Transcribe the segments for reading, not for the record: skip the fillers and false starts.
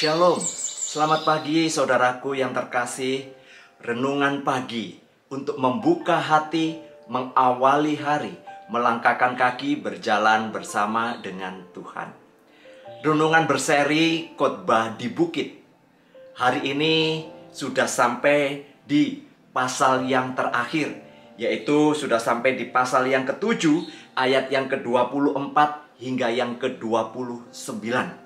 Shalom, selamat pagi saudaraku yang terkasih. Renungan pagi untuk membuka hati, mengawali hari, melangkahkan kaki berjalan bersama dengan Tuhan. Renungan berseri khotbah di bukit. Hari ini sudah sampai di pasal yang terakhir, yaitu sudah sampai di pasal yang ke-7 ayat yang ke-24 hingga yang ke-29.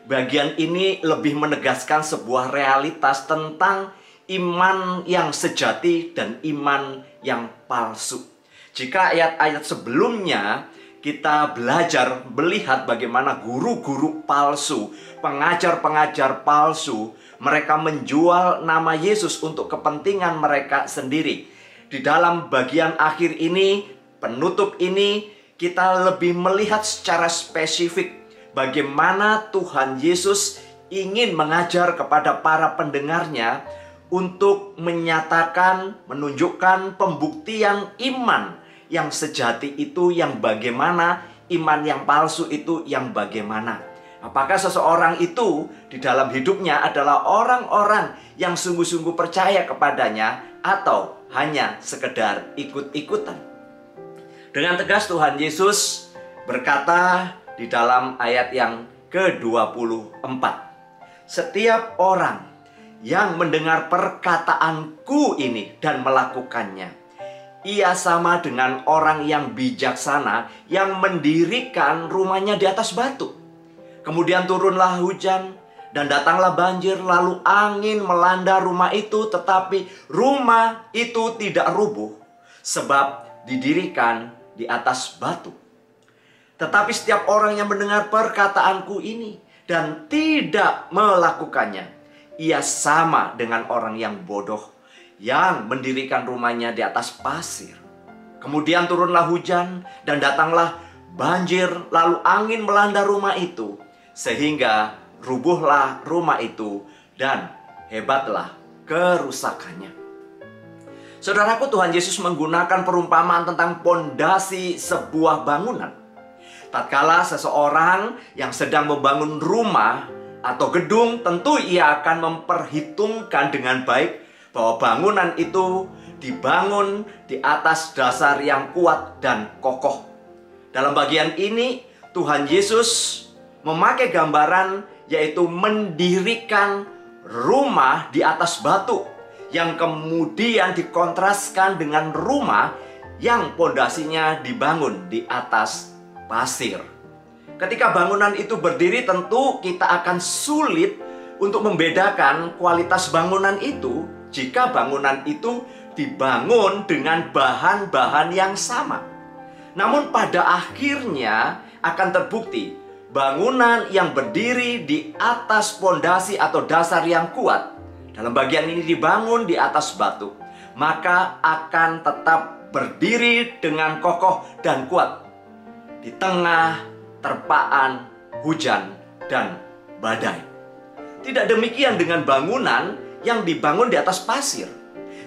Bagian ini lebih menegaskan sebuah realitas tentang iman yang sejati dan iman yang palsu. Jika ayat-ayat sebelumnya kita belajar melihat bagaimana guru-guru palsu, pengajar-pengajar palsu, mereka menjual nama Yesus untuk kepentingan mereka sendiri. Di dalam bagian akhir ini, penutup ini, kita lebih melihat secara spesifik bagaimana Tuhan Yesus ingin mengajar kepada para pendengarnya untuk menyatakan, menunjukkan pembuktian iman yang sejati itu yang bagaimana, iman yang palsu itu yang bagaimana. Apakah seseorang itu di dalam hidupnya adalah orang-orang yang sungguh-sungguh percaya kepadanya atau hanya sekedar ikut-ikutan? Dengan tegas Tuhan Yesus berkata di dalam ayat yang ke-24, setiap orang yang mendengar perkataanku ini dan melakukannya, ia sama dengan orang yang bijaksana yang mendirikan rumahnya di atas batu. Kemudian turunlah hujan dan datanglah banjir, lalu angin melanda rumah itu, tetapi rumah itu tidak rubuh sebab didirikan di atas batu. Tetapi setiap orang yang mendengar perkataanku ini dan tidak melakukannya, ia sama dengan orang yang bodoh yang mendirikan rumahnya di atas pasir. Kemudian turunlah hujan dan datanglah banjir, lalu angin melanda rumah itu, sehingga rubuhlah rumah itu dan hebatlah kerusakannya. Saudaraku, Tuhan Yesus menggunakan perumpamaan tentang pondasi sebuah bangunan. Tatkala seseorang yang sedang membangun rumah atau gedung, tentu ia akan memperhitungkan dengan baik bahwa bangunan itu dibangun di atas dasar yang kuat dan kokoh. Dalam bagian ini, Tuhan Yesus memakai gambaran yaitu mendirikan rumah di atas batu, yang kemudian dikontraskan dengan rumah yang pondasinya dibangun di atas pasir. Ketika bangunan itu berdiri, tentu kita akan sulit untuk membedakan kualitas bangunan itu jika bangunan itu dibangun dengan bahan-bahan yang sama. Namun pada akhirnya akan terbukti bangunan yang berdiri di atas pondasi atau dasar yang kuat, dalam bagian ini dibangun di atas batu, maka akan tetap berdiri dengan kokoh dan kuat di tengah terpaan hujan dan badai. Tidak demikian dengan bangunan yang dibangun di atas pasir.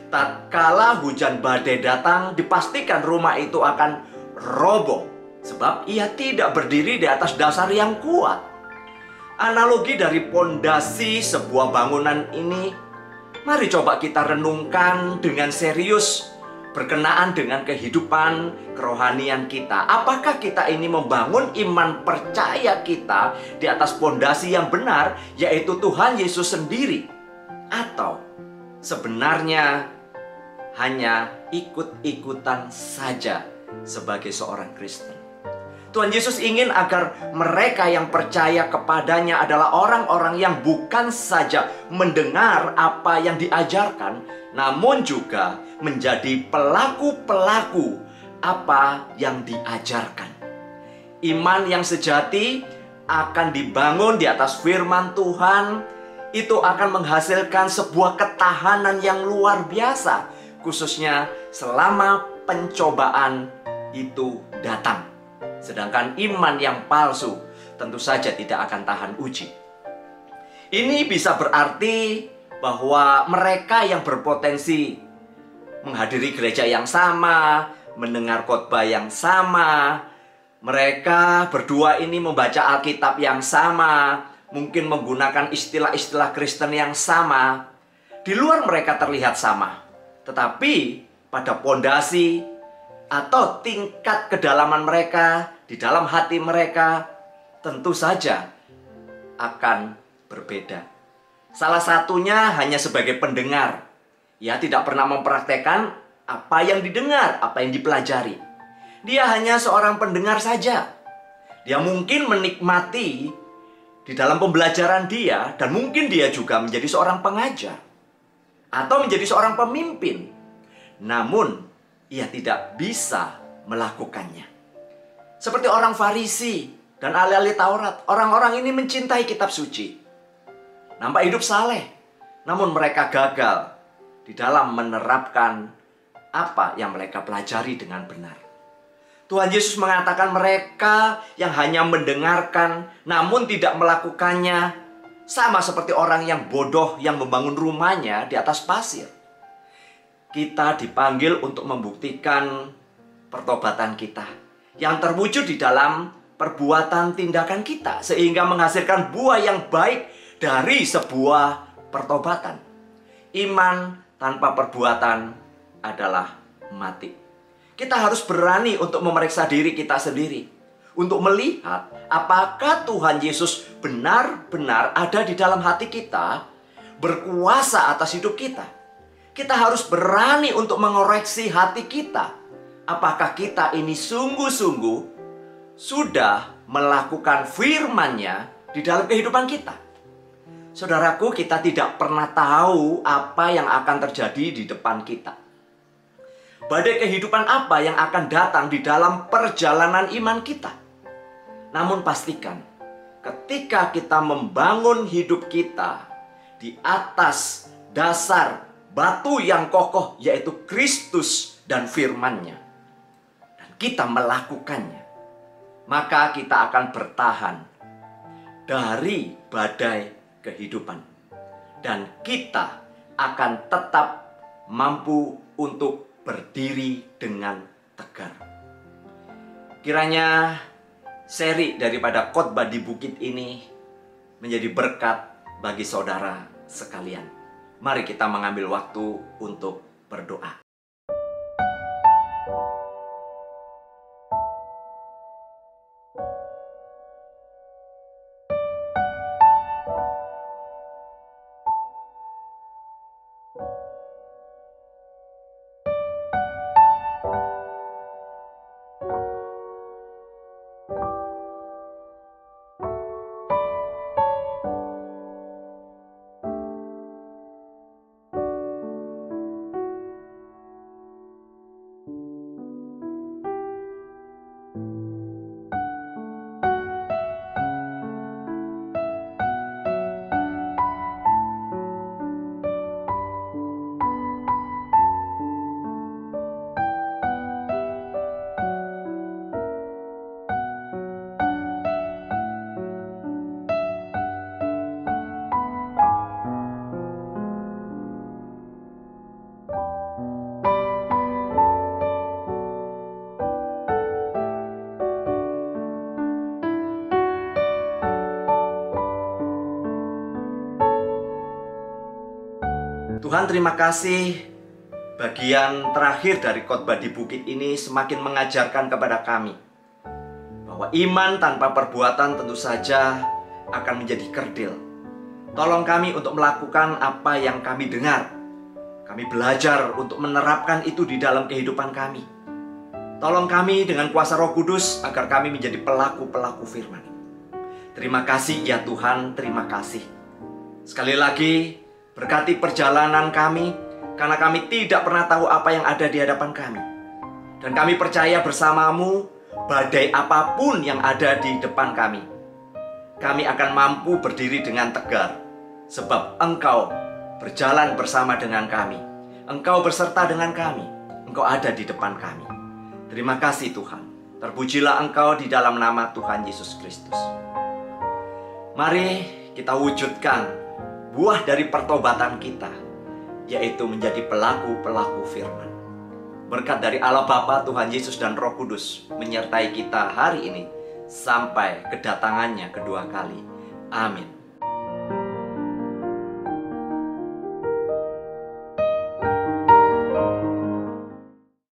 Tatkala hujan badai datang, dipastikan rumah itu akan roboh sebab ia tidak berdiri di atas dasar yang kuat. Analogi dari pondasi sebuah bangunan ini, mari coba kita renungkan dengan serius berkenaan dengan kehidupan kerohanian kita. Apakah kita ini membangun iman percaya kita di atas pondasi yang benar, yaitu Tuhan Yesus sendiri, atau sebenarnya hanya ikut-ikutan saja sebagai seorang Kristen? Tuhan Yesus ingin agar mereka yang percaya kepadanya adalah orang-orang yang bukan saja mendengar apa yang diajarkan, namun juga menjadi pelaku-pelaku apa yang diajarkan. Iman yang sejati akan dibangun di atas firman Tuhan. Itu akan menghasilkan sebuah ketahanan yang luar biasa, khususnya selama pencobaan itu datang. Sedangkan iman yang palsu tentu saja tidak akan tahan uji. Ini bisa berarti bahwa mereka yang berpotensi menghadiri gereja yang sama, mendengar khotbah yang sama, mereka berdua ini membaca Alkitab yang sama, mungkin menggunakan istilah-istilah Kristen yang sama. Di luar mereka terlihat sama, tetapi pada pondasi atau tingkat kedalaman mereka, di dalam hati mereka, tentu saja akan berbeda. Salah satunya hanya sebagai pendengar. Ia tidak pernah mempraktekkan apa yang didengar, apa yang dipelajari. Dia hanya seorang pendengar saja. Dia mungkin menikmati di dalam pembelajaran dia, dan mungkin dia juga menjadi seorang pengajar atau menjadi seorang pemimpin. Namun, ia tidak bisa melakukannya. Seperti orang Farisi dan ahli-ahli Taurat, orang-orang ini mencintai kitab suci. Nampak hidup saleh, namun mereka gagal di dalam menerapkan apa yang mereka pelajari dengan benar. Tuhan Yesus mengatakan mereka yang hanya mendengarkan namun tidak melakukannya sama seperti orang yang bodoh yang membangun rumahnya di atas pasir. Kita dipanggil untuk membuktikan pertobatan kita yang terwujud di dalam perbuatan tindakan kita, sehingga menghasilkan buah yang baik dari sebuah pertobatan. Iman tanpa perbuatan adalah mati. Kita harus berani untuk memeriksa diri kita sendiri, untuk melihat apakah Tuhan Yesus benar-benar ada di dalam hati kita, berkuasa atas hidup kita. Kita harus berani untuk mengoreksi hati kita. Apakah kita ini sungguh-sungguh sudah melakukan firman-Nya di dalam kehidupan kita? Saudaraku, kita tidak pernah tahu apa yang akan terjadi di depan kita. Badai kehidupan apa yang akan datang di dalam perjalanan iman kita. Namun pastikan, ketika kita membangun hidup kita di atas dasar batu yang kokoh, yaitu Kristus dan firman-Nya, dan kita melakukannya, maka kita akan bertahan dari badai kehidupan. Dan kita akan tetap mampu untuk berdiri dengan tegar. Kiranya seri daripada khotbah di bukit ini menjadi berkat bagi saudara sekalian. Mari kita mengambil waktu untuk berdoa. Tuhan, terima kasih. Bagian terakhir dari khotbah di bukit ini semakin mengajarkan kepada kami bahwa iman tanpa perbuatan tentu saja akan menjadi kerdil. Tolong kami untuk melakukan apa yang kami dengar. Kami belajar untuk menerapkan itu di dalam kehidupan kami. Tolong kami dengan kuasa Roh Kudus agar kami menjadi pelaku-pelaku firman. Terima kasih ya Tuhan, terima kasih. Sekali lagi, berkati perjalanan kami, karena kami tidak pernah tahu apa yang ada di hadapan kami. Dan kami percaya bersama-Mu, badai apapun yang ada di depan kami, kami akan mampu berdiri dengan tegar. Sebab Engkau berjalan bersama dengan kami. Engkau berserta dengan kami. Engkau ada di depan kami. Terima kasih Tuhan. Terpujilah Engkau di dalam nama Tuhan Yesus Kristus. Mari kita wujudkan buah dari pertobatan kita, yaitu menjadi pelaku-pelaku firman. Berkat dari Allah Bapa, Tuhan Yesus dan Roh Kudus menyertai kita hari ini sampai kedatangannya kedua kali. Amin.